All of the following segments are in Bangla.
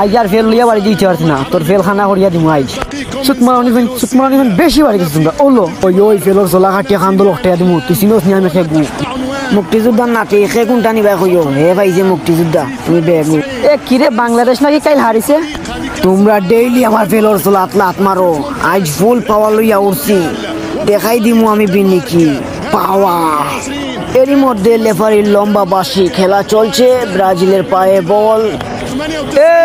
আজ আর ফেল লইয়া বাড়ি দিতে পারছি না, তোর ফেল খানা করিয়া দিমু আজ। সুতমারানি বেশি বাড়ি গেছিস তোমরা। ওলো ওই ফেলর চলা কাটিয়া খান্দো লকটাইয়া দিমু, তুই চিনোস নি আমি খেগু মুক্তিযোদ্ধার নাকি সে কোনটা নিবা কইও হে ভাই যে মুক্তিযোদ্ধা তুমি বেগু। এ কিরে বাংলাদেশ নাকি কাইল হারিছে? তোমরা ডেইলি আমার ফেলর চলা আতলা মারো, আজ ফুল পাওয়া লইয়া উঠছি, দেখাই দিমু আমি বিনি কি পাওয়া। এরই মধ্যে লেফারির লম্বা বাঁশি, খেলা চলছে, ব্রাজিলের পায়ে বল। এ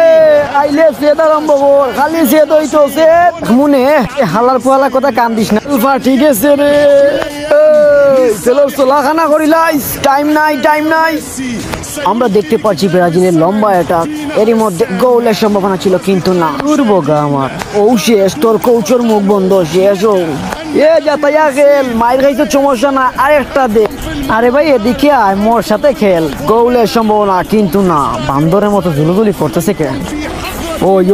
আইলে সেট আরম্ভ কর, খালি সেট হইতো সেট মনে হালার পোহালা কথা কান দিস না। ঠিক আছে রে, চলো চলাখানা করিলাই, টাইম নাই। আমরা দেখতে পাচ্ছি ব্রাজিলের লম্বা অ্যাটাক, এরই মধ্যে গোলের সম্ভাবনা ছিল কিন্তু না। দুর্বোগা আমার ও শেষ, তোর কৌচর মুখ বন্ধ শেষ। ও এ যাতায়া খেল, মায়ের খাইছে সমস্যা না, আরেকটা দে। আরে ভাই এদিকে আয়, মোর সাথে খেল। গোলের সম্ভাবনা কিন্তু না, বান্দরের মতো ঝুলুঝুলি করতেছে কেন?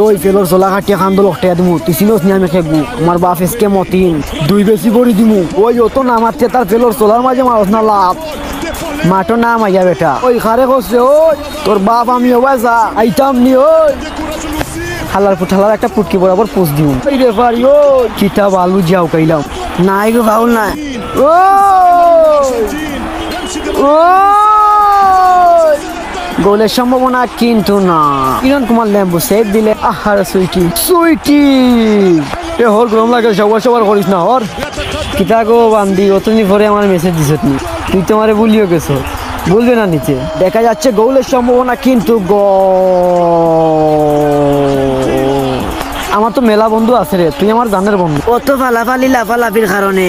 ওই ফেলর চলা কাটিয়া খান্দো লকটাইয়া দিমু, তুই চিনোস নি আমি খেগু আমার বাপ এসকে মতিন, দুই বেশি করে দিমু। ওই অত নামাচ্ছে তার ফেলর চলার মাঝে মারস না লাভ, মাঠো নাম আইয়া বেটা। ওই খারে করছে ওই তোর বাপ আমি ওবাসা আইতাম নি। ওই হালার একটা পুটকি বরাবর পোষ দিমু। ওই রেফারি ও কিতাব আলু যাও কাইলাম নাই গো ফাউল নাই। গোলের সম্ভাবনা কিন্তু না। কিরণ কুমার ল্যাম্বু সেভ দিলে। আহার সুইটি এ হর গরম লাগে, সবার করিস না হর কিতা গো বান্দি। অতদিন পরে আমার মেসেজ দিছ তুই তোমারে ভুলিও গেছো, বলবে না নিচে। দেখা যাচ্ছে গোলের সম্ভাবনা কিন্তু আমার তো মেলা বন্ধু আছে রে, তুই আমার জানের বন্ধু। অত লাফালাফির কারণে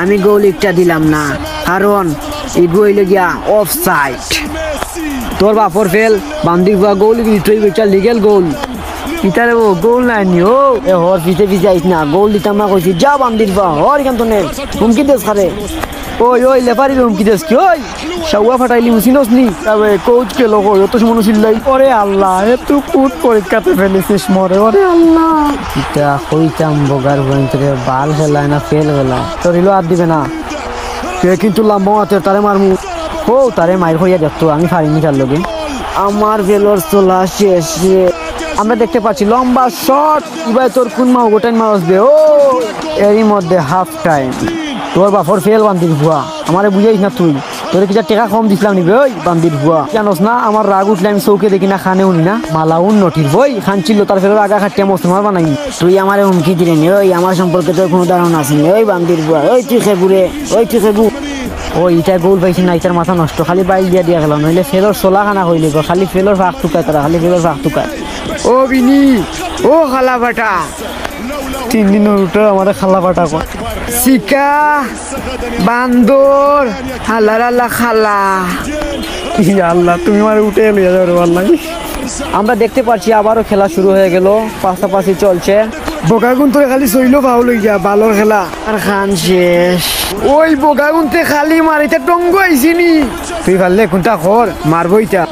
আমি গোল একটা দিলাম না, কারণ এই গোল গিয়া অফ সাইড। তোর বাপর ফেল বান্দির গোল লিগেল গোল ইতারে ও গোল নাই নি। ও এ হর পিছে আইস না, গোল দিতাম না কইছি যা বান্দির হর এখান তো নে হুমকি দেশ খারে। ওই লেফারি হুমকি দেশ কি ওই সাউয়া ফাটাইলি মুসিনস নি তবে কোচ কে লোক অত সময় ছিলাই। ওরে আল্লাহ এ তুই কুট পরীক্ষাতে ফেলেছিস মরে। ওরে আল্লাহ এটা কইতাম বগার ভয়ন্তরে বাল ফেলায় না ফেল ফেলা তোর হিলো আর দিবে না। সে কিন্তু লম্বা হাতের তারে মারমু। ও তারে মাইর হইয়া দেখতো, আমি পারিনি তার লগে। আমার ফেলর চলা শেষ। আমরা দেখতে পাচ্ছি লম্বা শট, এবার তোর কোন মা গোটাইন মারসবে। ও এরই মধ্যে হাফ টাইম। তোর বাপর ফেল বান্দির ভুয়া, আমারে বুঝাইস না তুই, তোর কিছু টাকা কম দিছিলাম নিবে। ওই বান্দির ভুয়া জানোস না আমার রাগ উঠলে আমি চৌকে দেখি না খানে উনি না মালা উন্নতির বই খানছিল তার ফের আগা খাটিয়া মুসলমান বানাই। তুই আমার হুমকি দিলে নি, ওই আমার সম্পর্কে তোর কোনো ধারণা আছে নি। ওই বান্দির ভুয়া ওই তুই খেবুরে ওই তুই খেবু। ওই ইটা গোল পাইছি না, ইটার মাথা নষ্ট, খালি বাইক দিয়া গেল, নইলে ফেলর চলা খানা হইলে খালি ফেলর ফাঁক টুকায় তারা, খালি ফেলর ফাঁক টুকায়। ও বিনি ও খালা বাটা 3 দিনের উঠে আমার খালা বাটা কর শিকা বান্দর আল্লাহ খালা। আল্লাহ তুমি আমার উঠে লিয়ে যাবে আল্লাহ। আমরা দেখতে পাচ্ছি আবারও খেলা শুরু হয়ে গেল, পাশাপাশি চলছে। বোকাগুন তোরে খালি চইলো পাউল গিয়া বালর খেলা আর খান শেষ। ওই বোকাগুনতে খালি মারিতে টঙ্গ আইসিনি, তুই পারলে কোনটা কর মারবো ইটা।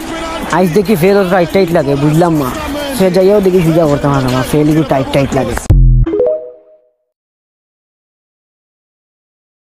আইস দেখি ফের রাইট টাইট লাগে বুঝলাম মা, সে যাইও দেখি সুজা করতাম না, ফের টাইট লাগে।